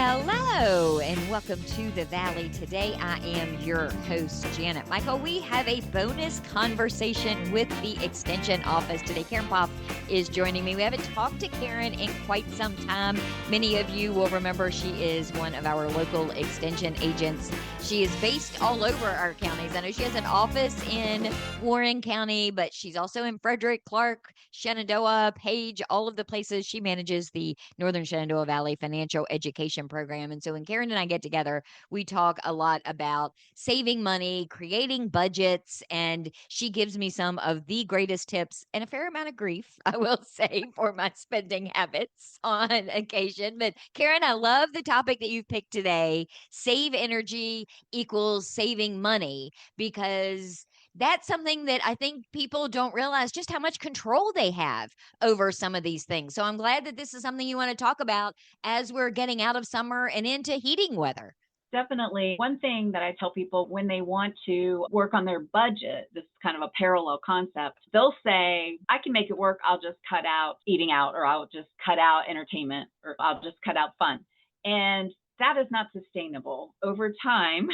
Hello and welcome to the Valley. Today I am your host, Janet Michael. We have a bonus conversation with the Extension Office today. Karen Poff is joining me. We haven't talked to Karen in quite some time. Many of you will remember she is one of our local Extension agents. She is based all over our counties. I know she has an office in Warren County, but she's also in Frederick, Clark, Shenandoah, Page, all of the places. She manages the Northern Shenandoah Valley Financial Education Program. And so when Karen and I get together, we talk a lot about saving money, creating budgets, and she gives me some of the greatest tips and a fair amount of grief, I will say, for my spending habits on occasion. But Karen, I love the topic that you've picked today. Save energy equals saving money, because that's something that I think people don't realize just how much control they have over some of these things. So I'm glad that this is something you want to talk about as we're getting out of summer and into heating weather. Definitely. One thing that I tell people when they want to work on their budget, this is kind of a parallel concept. They'll say, I can make it work. I'll just cut out eating out, or I'll just cut out entertainment, or I'll just cut out fun. And that is not sustainable. Over time,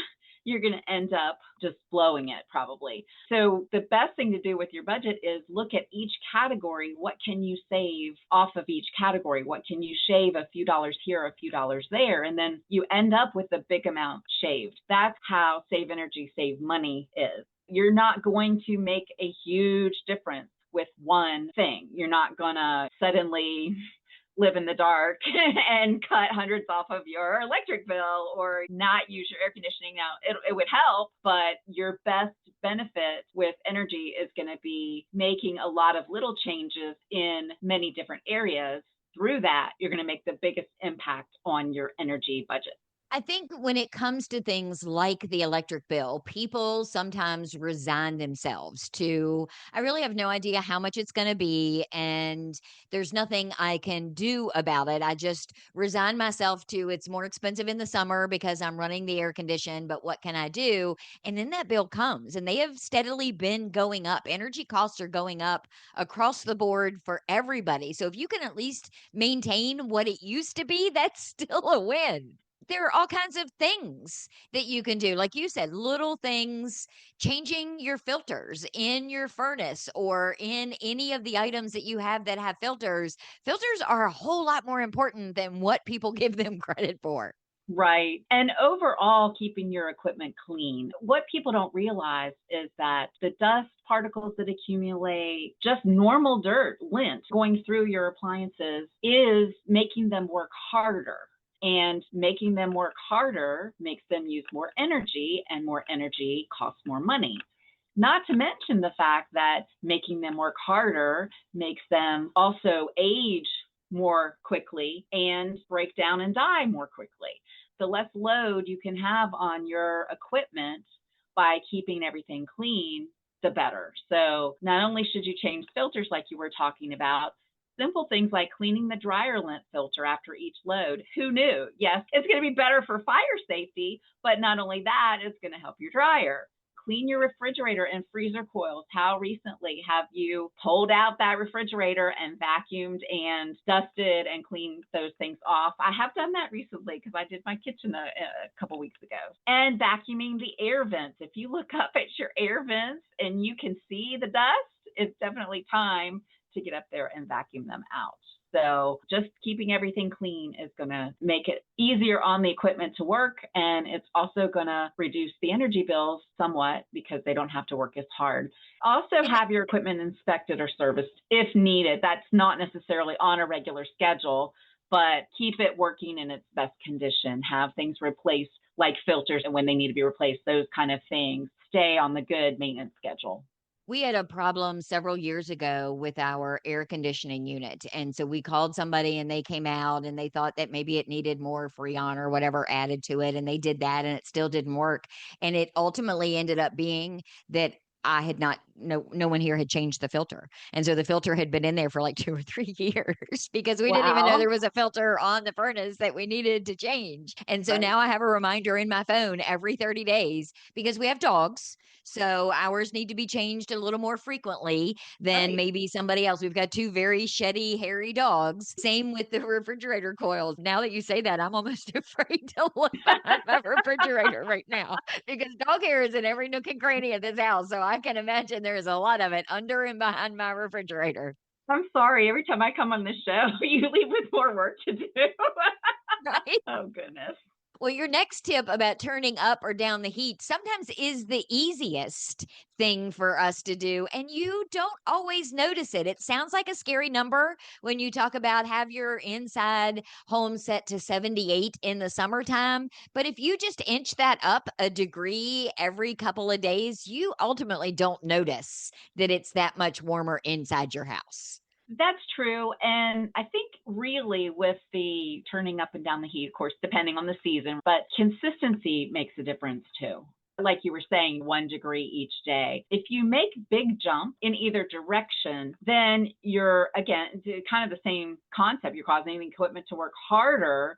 you're going to end up just blowing it probably. So the best thing to do with your budget is look at each category. What can you save off of each category? What can you shave a few dollars here, a few dollars there? And then you end up with a big amount shaved. That's how save energy, save money is. You're not going to make a huge difference with one thing. You're not going to suddenly live in the dark and cut hundreds off of your electric bill or not use your air conditioning. Now, it would help, but your best benefit with energy is going to be making a lot of little changes in many different areas. Through that, you're going to make the biggest impact on your energy budget. I think when it comes to things like the electric bill, people sometimes resign themselves to, I really have no idea how much it's going to be, and there's nothing I can do about it. I just resign myself to, it's more expensive in the summer because I'm running the air condition, but what can I do? And then that bill comes, and they have steadily been going up. Energy costs are going up across the board for everybody. So if you can at least maintain what it used to be, that's still a win. There are all kinds of things that you can do. Like you said, little things, changing your filters in your furnace or in any of the items that you have that have filters. Filters are a whole lot more important than what people give them credit for. Right. And overall, keeping your equipment clean. What people don't realize is that the dust particles that accumulate, just normal dirt, lint going through your appliances is making them work harder. And making them work harder makes them use more energy, and more energy costs more money. Not to mention the fact that making them work harder makes them also age more quickly and break down and die more quickly. The less load you can have on your equipment by keeping everything clean, the better. So not only should you change filters like you were talking about, simple things like cleaning the dryer lint filter after each load. Who knew? Yes, it's going to be better for fire safety, but not only that, it's going to help your dryer. Clean your refrigerator and freezer coils. How recently have you pulled out that refrigerator and vacuumed and dusted and cleaned those things off? I have done that recently because I did my kitchen a couple weeks ago. And vacuuming the air vents. If you look up at your air vents and you can see the dust, it's definitely time to get up there and vacuum them out. So just keeping everything clean is going to make it easier on the equipment to work. And it's also going to reduce the energy bills somewhat because they don't have to work as hard. Also have your equipment inspected or serviced if needed. That's not necessarily on a regular schedule, but keep it working in its best condition. Have things replaced like filters and when they need to be replaced, those kind of things. Stay on the good maintenance schedule. We had a problem several years ago with our air conditioning unit. And so we called somebody and they came out and they thought that maybe it needed more Freon or whatever added to it. And they did that and it still didn't work. And it ultimately ended up being that I had not, no one here had changed the filter. And so the filter had been in there for like 2 or 3 years because we didn't even know Wow. there was a filter on the furnace that we needed to change. And so Right. now I have a reminder in my phone every 30 days because we have dogs. So ours need to be changed a little more frequently than Right. maybe somebody else. We've got two very sheddy, hairy dogs. Same with the refrigerator coils. Now that you say that, I'm almost afraid to look behind my refrigerator right now because dog hair is in every nook and cranny of this house. So I can imagine there's a lot of it under and behind my refrigerator. I'm sorry. Every time I come on the show, you leave with more work to do. Right. Oh, goodness. Well, your next tip about turning up or down the heat sometimes is the easiest thing for us to do, and you don't always notice it. It sounds like a scary number when you talk about have your inside home set to 78 in the summertime. But if you just inch that up a degree every couple of days, you ultimately don't notice that it's that much warmer inside your house. That's true. And I think really with the turning up and down the heat, of course, depending on the season, but consistency makes a difference too. Like you were saying, 1 degree each day. If you make big jump in either direction, then you're, again, kind of the same concept. You're causing the equipment to work harder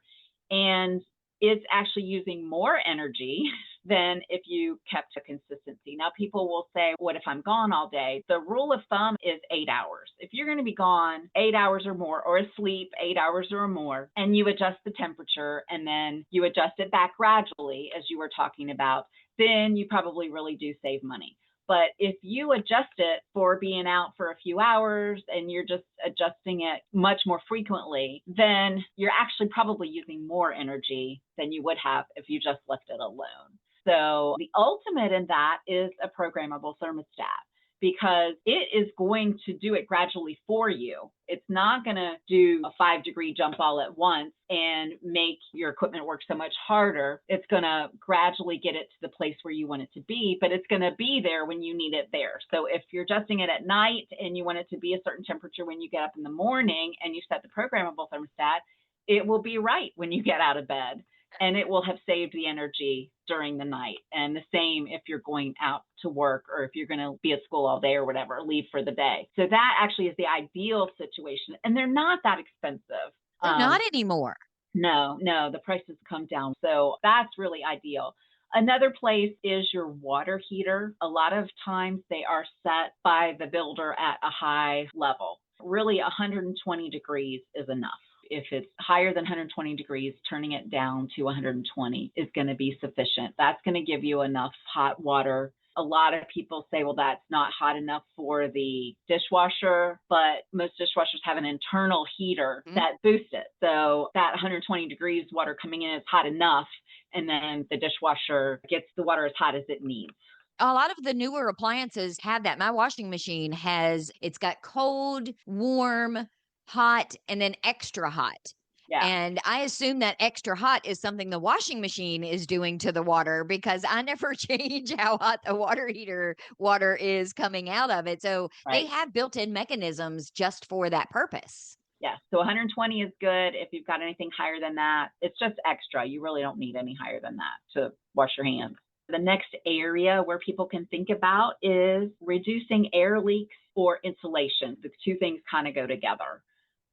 and it's actually using more energy than if you kept a consistency. Now, people will say, what if I'm gone all day? The rule of thumb is 8 hours. If you're going to be gone 8 hours or more, or asleep 8 hours or more, and you adjust the temperature and then you adjust it back gradually, as you were talking about, then you probably really do save money. But if you adjust it for being out for a few hours and you're just adjusting it much more frequently, then you're actually probably using more energy than you would have if you just left it alone. So the ultimate in that is a programmable thermostat because it is going to do it gradually for you. It's not going to do a 5 degree jump all at once and make your equipment work so much harder. It's going to gradually get it to the place where you want it to be, but it's going to be there when you need it there. So if you're adjusting it at night and you want it to be a certain temperature when you get up in the morning and you set the programmable thermostat, it will be right when you get out of bed. And it will have saved the energy during the night. And the same if you're going out to work or if you're going to be at school all day or whatever, leave for the day. So that actually is the ideal situation. And they're not that expensive. They're not anymore. No, the prices come down. So that's really ideal. Another place is your water heater. A lot of times they are set by the builder at a high level. Really, 120 degrees is enough. If it's higher than 120 degrees, turning it down to 120 is going to be sufficient. That's going to give you enough hot water. A lot of people say, well, that's not hot enough for the dishwasher, but most dishwashers have an internal heater that boosts it. So that 120 degrees water coming in is hot enough, and then the dishwasher gets the water as hot as it needs. A lot of the newer appliances have that. My washing machine it's got cold, warm, hot, and then extra hot. Yeah. And I assume that extra hot is something the washing machine is doing to the water because I never change how hot the water heater water is coming out of it. So they Right. have built-in mechanisms just for that purpose. Yeah. So 120 is good. If you've got anything higher than that, it's just extra. You really don't need any higher than that to wash your hands. The next area where people can think about is reducing air leaks or insulation. The two things kind of go together.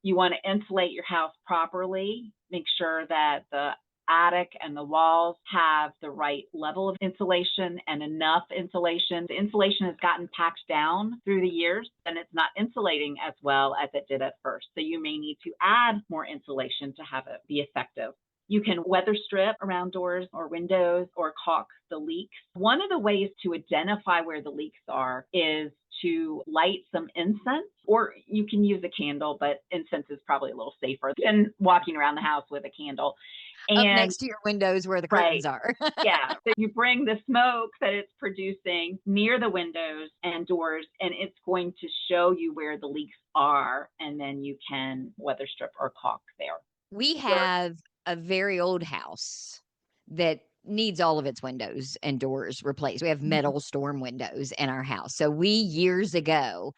You want to insulate your house properly, make sure that the attic and the walls have the right level of insulation and enough insulation. The insulation has gotten packed down through the years and it's not insulating as well as it did at first. So you may need to add more insulation to have it be effective. You can weather strip around doors or windows or caulk the leaks. One of the ways to identify where the leaks are is to light some incense, or you can use a candle, but incense is probably a little safer than walking around the house with a candle. Up next to your windows where the curtains are. Yeah. So you bring the smoke that it's producing near the windows and doors, and it's going to show you where the leaks are, and then you can weather strip or caulk there. We have a very old house that needs all of its windows and doors replaced. We have metal storm windows in our house. So we years ago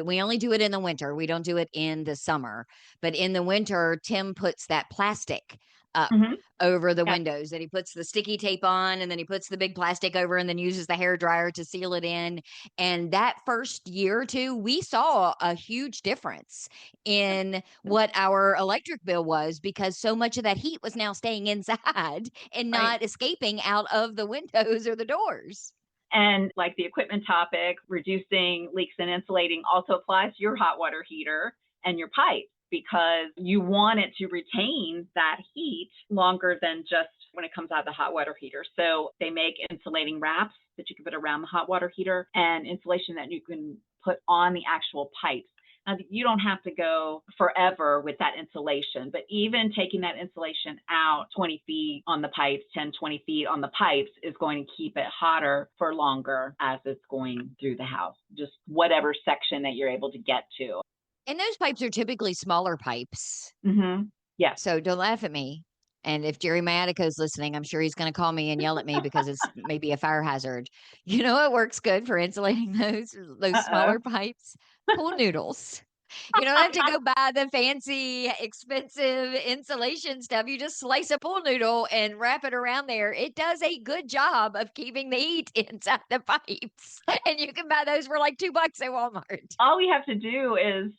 we only do it in the winter. We don't do it in the summer. But in the winter, Tim puts that plastic up Mhm. over the Yep. windows, that he puts the sticky tape on, and then he puts the big plastic over, and then uses the hair dryer to seal it in. And that first year or two, we saw a huge difference in what our electric bill was, because so much of that heat was now staying inside and Right. not escaping out of the windows or the doors. And like the equipment topic, reducing leaks and insulating also applies to your hot water heater and your pipe, because you want it to retain that heat longer than just when it comes out of the hot water heater. So they make insulating wraps that you can put around the hot water heater, and insulation that you can put on the actual pipes. Now, you don't have to go forever with that insulation, but even taking that insulation out 20 feet on the pipes, 10, 20 feet on the pipes is going to keep it hotter for longer as it's going through the house, just whatever section that you're able to get to. And those pipes are typically smaller pipes. Mm-hmm. Yes. So don't laugh at me. And if Jerry Matico's listening, I'm sure he's going to call me and yell at me because it's maybe a fire hazard. You know what works good for insulating those Uh-oh. smaller pipes? Pool noodles. You don't have to go buy the fancy, expensive insulation stuff. You just slice a pool noodle and wrap it around there. It does a good job of keeping the heat inside the pipes. And you can buy those for like $2 at Walmart. All we have to do is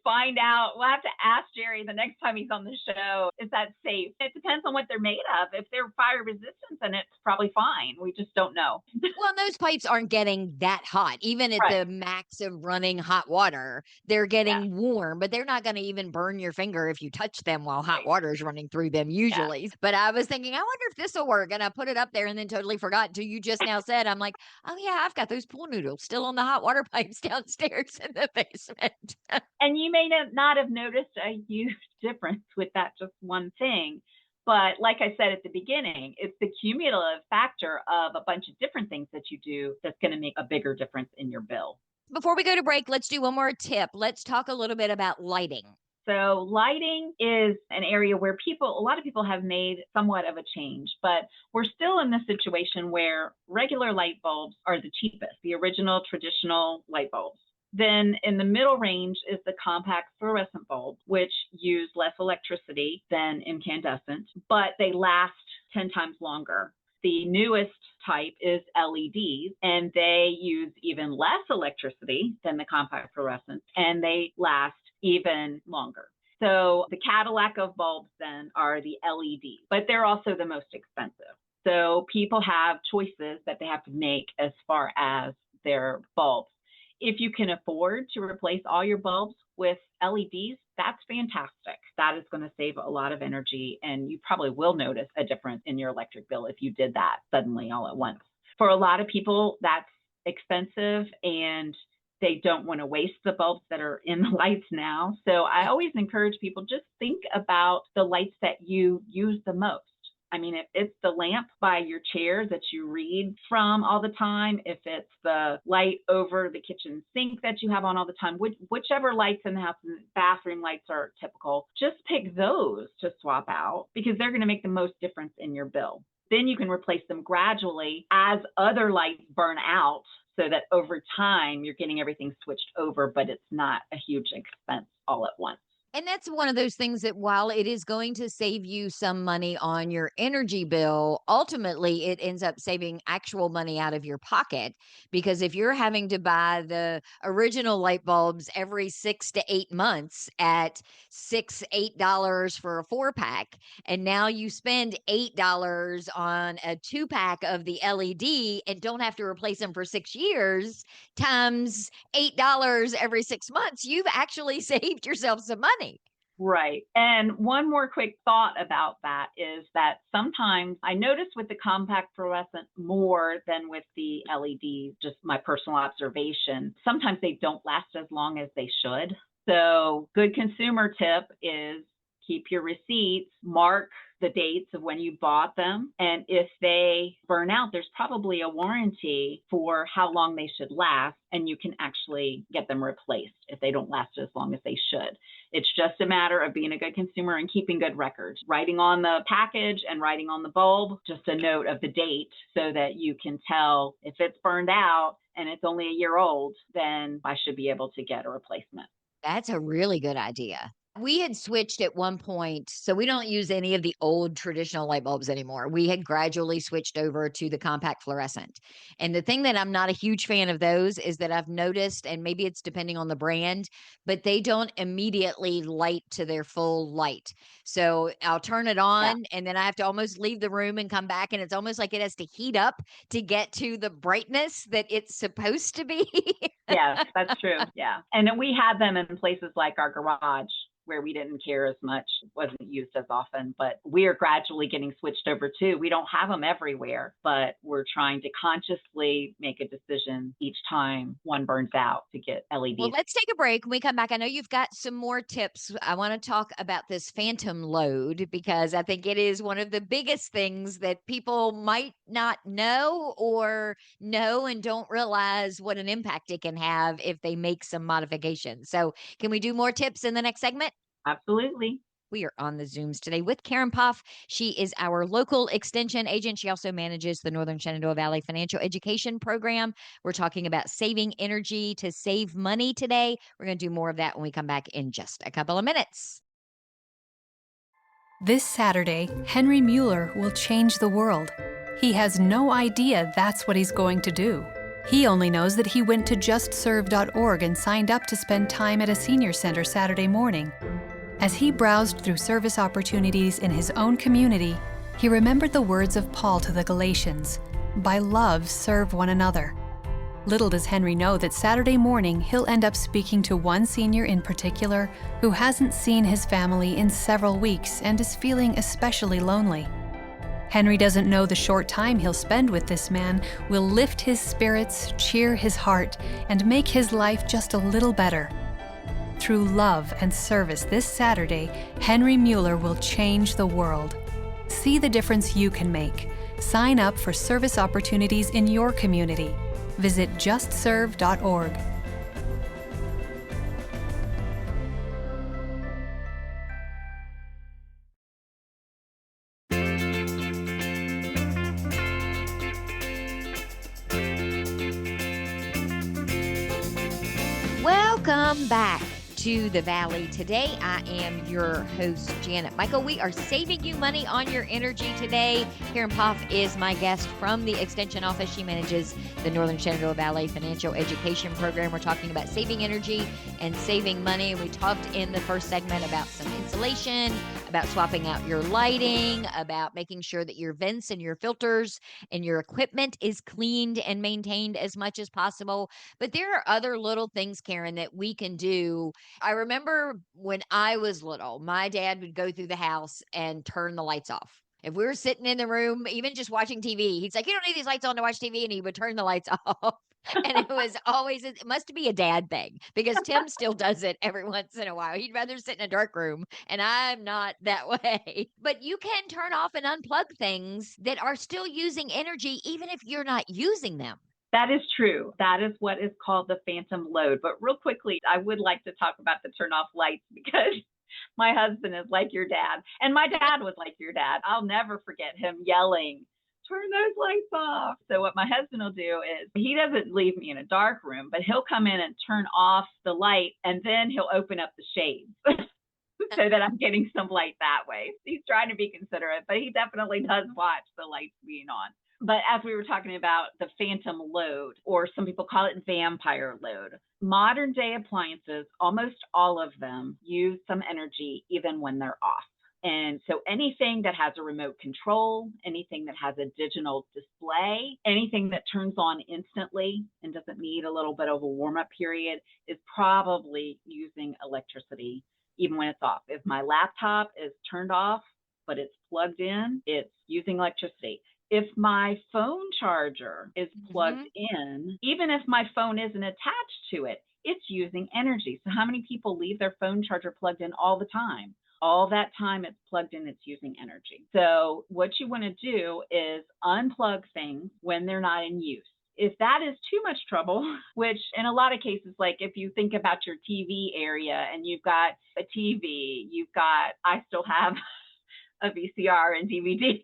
find out. We'll have to ask Jerry the next time he's on the show, is that safe? It depends on what they're made of. If they're fire resistant, then it's probably fine. We just don't know. Well, those pipes aren't getting that hot. Even at Right. the max of running hot water, they're Yeah. getting warm, but they're not going to even burn your finger if you touch them while hot Right. water is running through them Yeah. usually. But I was thinking, I wonder if this will work. And I put it up there and then totally forgot until you just now said, I'm like, oh, yeah, I've got those pool noodles still on the hot water pipes downstairs in the basement. And you may not have noticed a huge difference with that just one thing. But like I said at the beginning, it's the cumulative factor of a bunch of different things that you do that's going to make a bigger difference in your bill. Before we go to break, let's do one more tip. Let's talk a little bit about lighting. So lighting is an area where a lot of people have made somewhat of a change, but we're still in this situation where regular light bulbs are the cheapest, the original traditional light bulbs. Then in the middle range is the compact fluorescent bulb, which use less electricity than incandescent, but they last 10 times longer. The newest type is LEDs, and they use even less electricity than the compact fluorescent, and they last even longer. So the Cadillac of bulbs then are the LEDs, but they're also the most expensive. So people have choices that they have to make as far as their bulbs. If you can afford to replace all your bulbs with LEDs, that's fantastic. That is going to save a lot of energy, and you probably will notice a difference in your electric bill if you did that suddenly all at once. For a lot of people, that's expensive, and they don't want to waste the bulbs that are in the lights now. So I always encourage people, just think about the lights that you use the most. I mean, if it's the lamp by your chair that you read from all the time, if it's the light over the kitchen sink that you have on all the time, whichever lights in the house, bathroom lights are typical, just pick those to swap out, because they're going to make the most difference in your bill. Then you can replace them gradually as other lights burn out, so that over time you're getting everything switched over, but it's not a huge expense all at once. And that's one of those things that, while it is going to save you some money on your energy bill, ultimately it ends up saving actual money out of your pocket. Because if you're having to buy the original light bulbs every 6 to 8 months at $8 for a 4 pack, and now you spend $8 on a 2 pack of the LED and don't have to replace them for 6 years, times $8 every 6 months, you've actually saved yourself some money. Right. And one more quick thought about that is that sometimes I notice with the compact fluorescent more than with the LEDs, just my personal observation, sometimes they don't last as long as they should. So good consumer tip is keep your receipts, mark the dates of when you bought them. And if they burn out, there's probably a warranty for how long they should last, and you can actually get them replaced if they don't last as long as they should. It's just a matter of being a good consumer and keeping good records, writing on the package and writing on the bulb, just a note of the date, so that you can tell if it's burned out and it's only a year old, then I should be able to get a replacement. That's a really good idea. We had switched at one point, so we don't use any of the old traditional light bulbs anymore. We had gradually switched over to the compact fluorescent. And the thing that I'm not a huge fan of those is that I've noticed, and maybe it's depending on the brand, but they don't immediately light to their full light. So I'll turn it Yeah. on and then I have to almost leave the room and come back. And it's almost like it has to heat up to get to the brightness that it's supposed to be. Yes, that's true. Yeah. And then we had them in places like our garage where we didn't care as much, wasn't used as often, but we are gradually getting switched over too. We don't have them everywhere, but we're trying to consciously make a decision each time one burns out to get Well, LEDs. let's take a break. When we come back, I know you've got some more tips. I want to talk about this phantom load because I think it is one of the biggest things that people might not know or know and don't realize what an impact it can have if they make some modifications. So, can we do more tips in the next segment? Absolutely. We are on the Zooms today with Karen Poff. She is our local extension agent. She also manages the Northern Shenandoah Valley Financial Education Program. We're talking about saving energy to save money today. We're going to do more of that when we come back in just a couple of minutes. This Saturday, Henry Mueller will change the world. He has no idea that's what he's going to do. He only knows that he went to justserve.org and signed up to spend time at a senior center Saturday morning. As he browsed through service opportunities in his own community, he remembered the words of Paul to the Galatians, "By love, serve one another." Little does Henry know that Saturday morning he'll end up speaking to one senior in particular who hasn't seen his family in several weeks and is feeling especially lonely. Henry doesn't know the short time he'll spend with this man will lift his spirits, cheer his heart, and make his life just a little better. Through love and service this Saturday, Henry Mueller will change the world. See the difference you can make. Sign up for service opportunities in your community. Visit justserve.org. Welcome back to the Valley. Today, I am your host, Janet Michael. We are saving you money on your energy today. Karen Poff is my guest from the Extension Office. She manages the Northern Shenandoah Valley Financial Education Program. We're talking about saving energy and saving money. We talked in the first segment about some insulation, about swapping out your lighting, about making sure that your vents and your filters and your equipment is cleaned and maintained as much as possible. But there are other little things, Karen, that we can do. I remember when I was little, my dad would go through the house and turn the lights off. If we were sitting in the room, even just watching TV, he'd say, "You don't need these lights on to watch TV." And he would turn the lights off. And it was always, it must be a dad thing because Tim still does it every once in a while. He'd rather sit in a dark room, and I'm not that way. But you can turn off and unplug things that are still using energy, even if you're not using them. That is true. That is what is called the phantom load. But real quickly, I would like to talk about the turn off lights because my husband is like your dad. And my dad was like your dad. I'll never forget him yelling, "Turn those lights off." So what my husband will do is he doesn't leave me in a dark room, but he'll come in and turn off the light and then he'll open up the shades. So that I'm getting some light that way. He's trying to be considerate, but he definitely does watch the lights being on. But as we were talking about the phantom load, or some people call it vampire load, modern day appliances, almost all of them use some energy even when they're off. And so anything that has a remote control, anything that has a digital display, anything that turns on instantly and doesn't need a little bit of a warm-up period is probably using electricity even when it's off. If my laptop is turned off, but it's plugged in, it's using electricity. If my phone charger is plugged in, even if my phone isn't attached to it, it's using energy. So how many people leave their phone charger plugged in all the time? All that time it's plugged in, it's using energy. So what you want to do is unplug things when they're not in use. If that is too much trouble, which in a lot of cases, like if you think about your TV area and you've got a TV, I still have a VCR and DVD.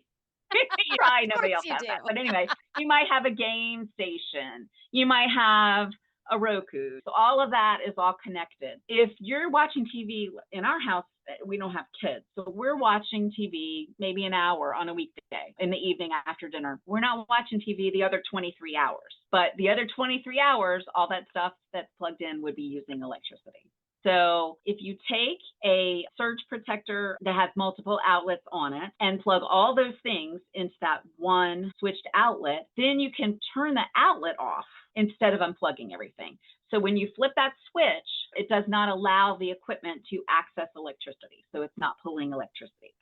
Probably nobody else has that. But anyway, you might have a game station. You might have a Roku. So all of that is all connected. If you're watching TV in our house, we don't have kids. So we're watching TV maybe an hour on a weekday in the evening after dinner. We're not watching TV the other 23 hours. But the other 23 hours, all that stuff that's plugged in would be using electricity. So if you take a surge protector that has multiple outlets on it and plug all those things into that one switched outlet, then you can turn the outlet off instead of unplugging everything. So when you flip that switch, it does not allow the equipment to access electricity. So it's not pulling electricity.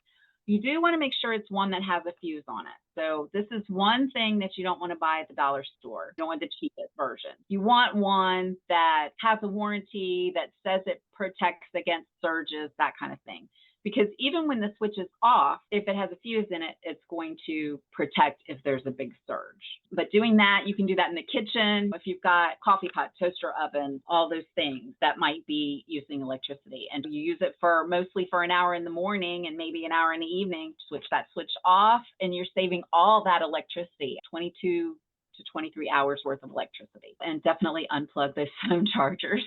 You do want to make sure it's one that has a fuse on it. So this is one thing that you don't want to buy at the dollar store. You don't want the cheapest version. You want one that has a warranty, that says it protects against surges, that kind of thing. Because even when the switch is off, if it has a fuse in it, it's going to protect if there's a big surge. But doing that, you can do that in the kitchen. If you've got coffee pot, toaster oven, all those things that might be using electricity. And you use it for mostly for an hour in the morning and maybe an hour in the evening, switch that switch off, and you're saving all that electricity, 22 to 23 hours worth of electricity. And definitely unplug those phone chargers.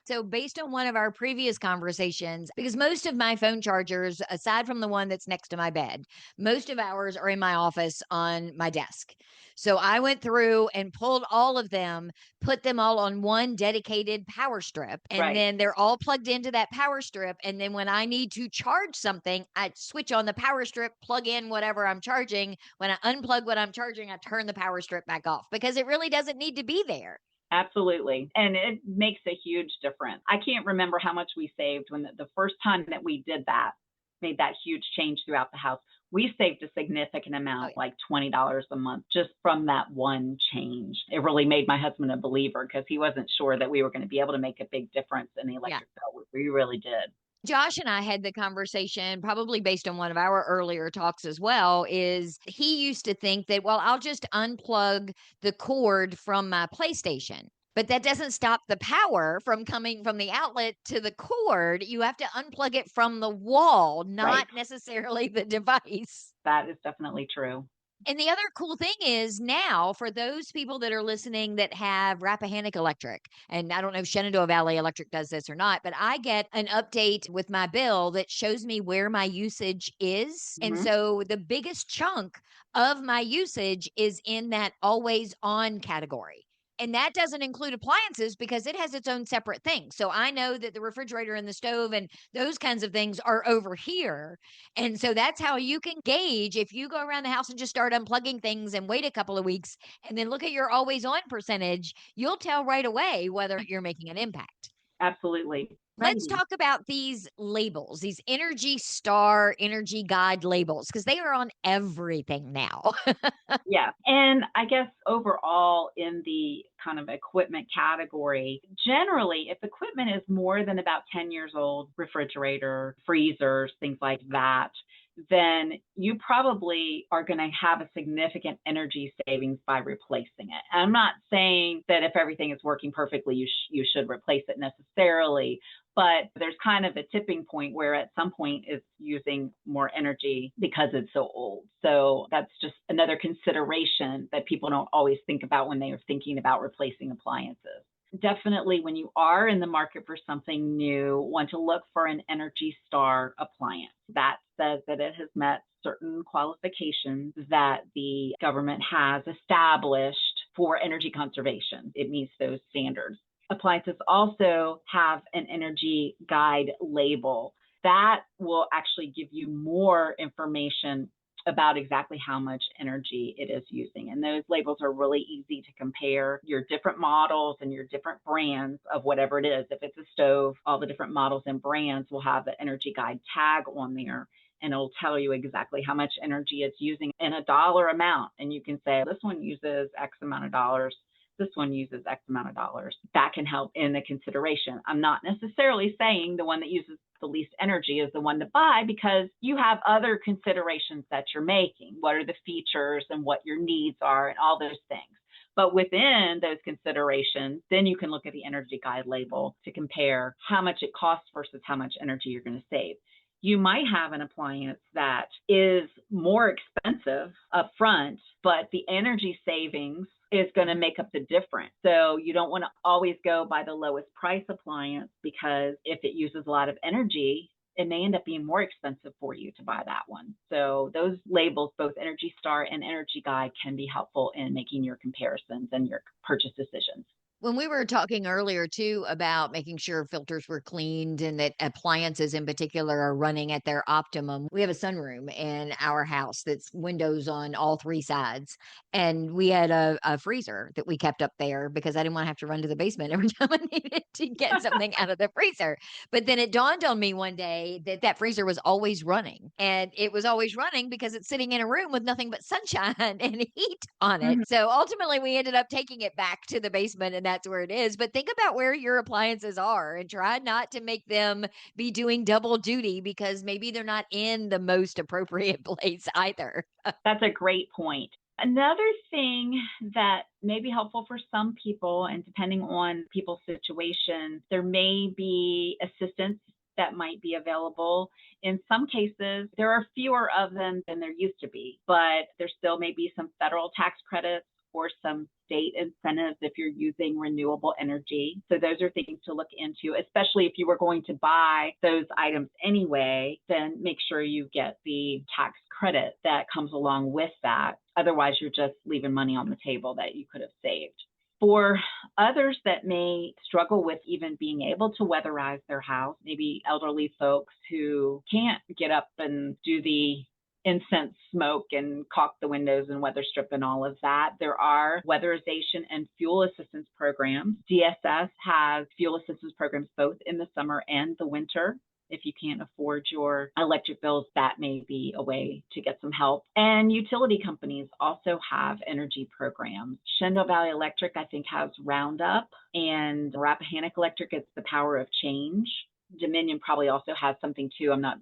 So based on one of our previous conversations, because most of my phone chargers, aside from the one that's next to my bed, most of ours are in my office on my desk. So I went through and pulled all of them, put them all on one dedicated power strip, and Right. then they're all plugged into that power strip. And then when I need to charge something, I switch on the power strip, plug in whatever I'm charging. When I unplug what I'm charging, I turn the power strip back off because it really doesn't need to be there. Absolutely. And it makes a huge difference. I can't remember how much we saved when the first time that we did that, made that huge change throughout the house. We saved a significant amount, like $20 a month, just from that one change. It really made my husband a believer because he wasn't sure that we were going to be able to make a big difference in the electric bill. We really did. Josh and I had the conversation, probably based on one of our earlier talks as well, is he used to think that, well, I'll just unplug the cord from my PlayStation. But that doesn't stop the power from coming from the outlet to the cord. You have to unplug it from the wall, not necessarily the device. That is definitely true. And the other cool thing is now for those people that are listening that have Rappahannock Electric, and I don't know if Shenandoah Valley Electric does this or not, but I get an update with my bill that shows me where my usage is. And so the biggest chunk of my usage is in that always on category. And that doesn't include appliances because it has its own separate thing. So I know that the refrigerator and the stove and those kinds of things are over here. And so that's how you can gauge if you go around the house and just start unplugging things and wait a couple of weeks and then look at your always on percentage, you'll tell right away whether you're making an impact. Absolutely. Let's talk about these labels, these Energy Star, Energy Guide labels, because they are on everything now. Yeah. And I guess overall in the kind of equipment category, generally, if equipment is more than about 10 years old, refrigerator, freezers, things like that, then you probably are going to have a significant energy savings by replacing it. And I'm not saying that if everything is working perfectly, you should replace it necessarily, but there's kind of a tipping point where at some point it's using more energy because it's so old. So that's just another consideration that people don't always think about when they are thinking about replacing appliances. Definitely, when you are in the market for something new, want to look for an Energy Star appliance that says that it has met certain qualifications that the government has established for energy conservation. It meets those standards. Appliances also have an Energy Guide label that will actually give you more information about exactly how much energy it is using. And those labels are really easy to compare your different models and your different brands of whatever it is. If it's a stove, all the different models and brands will have the Energy Guide tag on there, and it'll tell you exactly how much energy it's using in a dollar amount. And you can say, this one uses X amount of dollars. This one uses X amount of dollars. That can help in the consideration. I'm not necessarily saying the one that uses the least energy is the one to buy, because you have other considerations that you're making. What are the features and what your needs are and all those things. But within those considerations, then you can look at the Energy Guide label to compare how much it costs versus how much energy you're going to save. You might have an appliance that is more expensive up front, but the energy savings is going to make up the difference. So you don't want to always go by the lowest price appliance, because if it uses a lot of energy, it may end up being more expensive for you to buy that one. So those labels, both Energy Star and Energy Guide, can be helpful in making your comparisons and your purchase decisions. When we were talking earlier too about making sure filters were cleaned and that appliances in particular are running at their optimum, we have a sunroom in our house that's windows on all three sides. And we had a freezer that we kept up there because I didn't want to have to run to the basement every time I needed to get something out of the freezer. But then it dawned on me one day that that freezer was always running. And it was always running because it's sitting in a room with nothing but sunshine and heat on it. Mhm. So ultimately, we ended up taking it back to the basement, and that's where it is. But think about where your appliances are and try not to make them be doing double duty because maybe they're not in the most appropriate place either. That's a great point. Another thing that may be helpful for some people, and depending on people's situation, there may be assistance that might be available. In some cases, there are fewer of them than there used to be, but there still may be some federal tax credits or some state incentives if you're using renewable energy. So those are things to look into, especially if you were going to buy those items anyway, then make sure you get the tax credit that comes along with that. Otherwise, you're just leaving money on the table that you could have saved. For others that may struggle with even being able to weatherize their house, maybe elderly folks who can't get up and do the incense smoke and caulk the windows and weather strip and all of that, there are weatherization and fuel assistance programs. DSS has fuel assistance programs both in the summer and the winter. If you can't afford your electric bills, that may be a way to get some help. And utility companies also have energy programs. Shenandoah Valley Electric, I think, has Roundup, and Rappahannock Electric, it's the Power of Change. Dominion probably also has something too. I'm not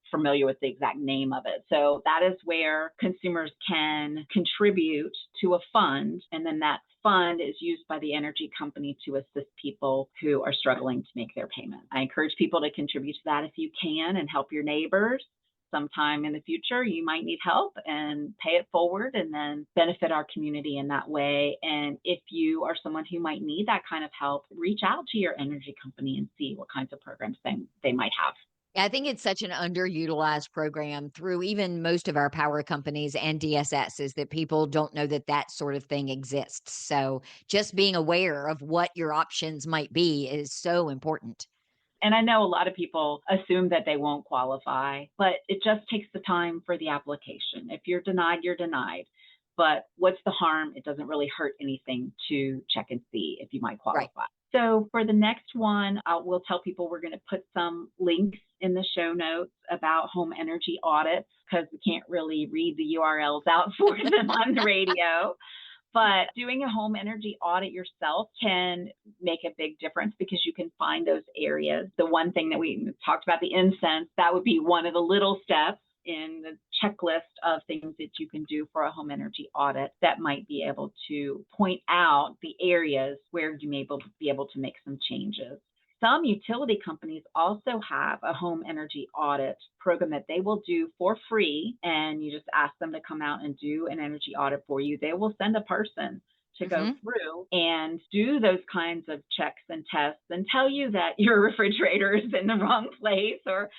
familiar with the exact name of it. So that is where consumers can contribute to a fund, and then that fund is used by the energy company to assist people who are struggling to make their payment. I encourage people to contribute to that if you can and help your neighbors. Sometime in the future, you might need help, and pay it forward and then benefit our community in that way. And if you are someone who might need that kind of help, reach out to your energy company and see what kinds of programs they might have. I think it's such an underutilized program through even most of our power companies and DSS is that people don't know that that sort of thing exists. So just being aware of what your options might be is so important. And I know a lot of people assume that they won't qualify, but it just takes the time for the application. If you're denied, you're denied. But what's the harm? It doesn't really hurt anything to check and see if you might qualify. Right. So for the next one, we'll tell people we're going to put some links in the show notes about home energy audits, because we can't really read the URLs out for them on the radio. But doing a home energy audit yourself can make a big difference because you can find those areas. The one thing that we talked about, the incense, that would be one of the little steps in the checklist of things that you can do for a home energy audit that might be able to point out the areas where you may be able to make some changes. Some utility companies also have a home energy audit program that they will do for free, and you just ask them to come out and do an energy audit for you. They will send a person to go through and do those kinds of checks and tests and tell you that your refrigerator is in the wrong place or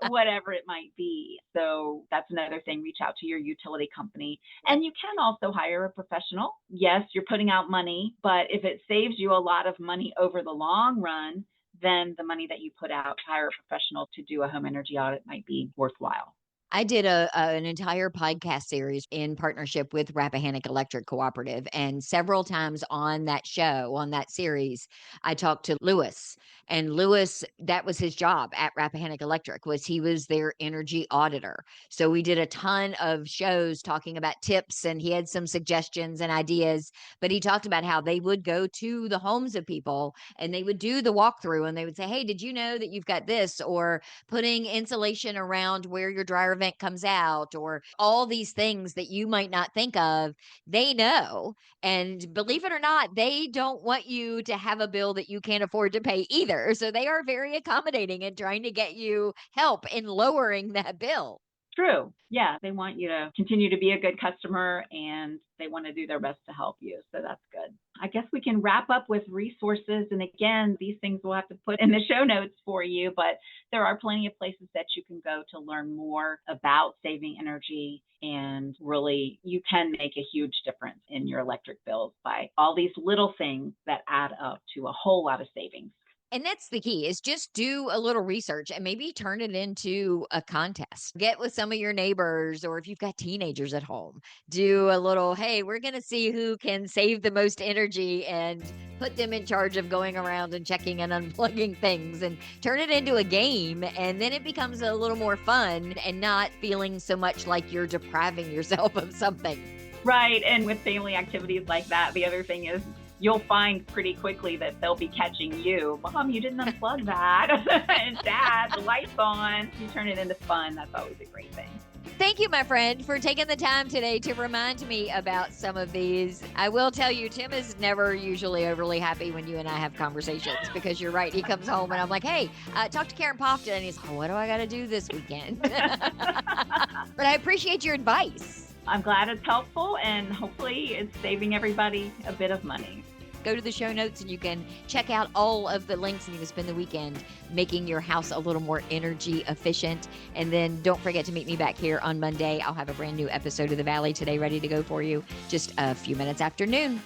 whatever it might be. So that's another thing. Reach out to your utility company. And you can also hire a professional. Yes, you're putting out money, but if it saves you a lot of money over the long run, then the money that you put out to hire a professional to do a home energy audit might be worthwhile. I did an entire podcast series in partnership with Rappahannock Electric Cooperative, and several times on that show, on that series, I talked to Lewis, and Lewis, that was his job at Rappahannock Electric, was he was their energy auditor. So we did a ton of shows talking about tips, and he had some suggestions and ideas, but he talked about how they would go to the homes of people and they would do the walkthrough and they would say, hey, did you know that you've got this? Or putting insulation around where your dryer vent comes out, or all these things that you might not think of, they know. And believe it or not, they don't want you to have a bill that you can't afford to pay either. So they are very accommodating in trying to get you help in lowering that bill. True. Yeah. They want you to continue to be a good customer and they want to do their best to help you. So that's good. I guess we can wrap up with resources. And again, these things we'll have to put in the show notes for you, but there are plenty of places that you can go to learn more about saving energy. And really, you can make a huge difference in your electric bills by all these little things that add up to a whole lot of savings. And that's the key is just do a little research and maybe turn it into a contest. Get with some of your neighbors, or if you've got teenagers at home, do a little, hey, we're going to see who can save the most energy, and put them in charge of going around and checking and unplugging things, and turn it into a game. And then it becomes a little more fun and not feeling so much like you're depriving yourself of something. Right. And with family activities like that, the other thing is you'll find pretty quickly that they'll be catching you. Mom, you didn't unplug that. And Dad, the light's on. You turn it into fun. That's always a great thing. Thank you, my friend, for taking the time today to remind me about some of these. I will tell you, Tim is never usually overly happy when you and I have conversations, because you're right. He comes home and I'm like, hey, talk to Karen Poff today. And he's, oh, what do I got to do this weekend? But I appreciate your advice. I'm glad it's helpful, and hopefully it's saving everybody a bit of money. Go to the show notes and you can check out all of the links, and you can spend the weekend making your house a little more energy efficient. And then don't forget to meet me back here on Monday. I'll have a brand new episode of The Valley Today ready to go for you just a few minutes after noon.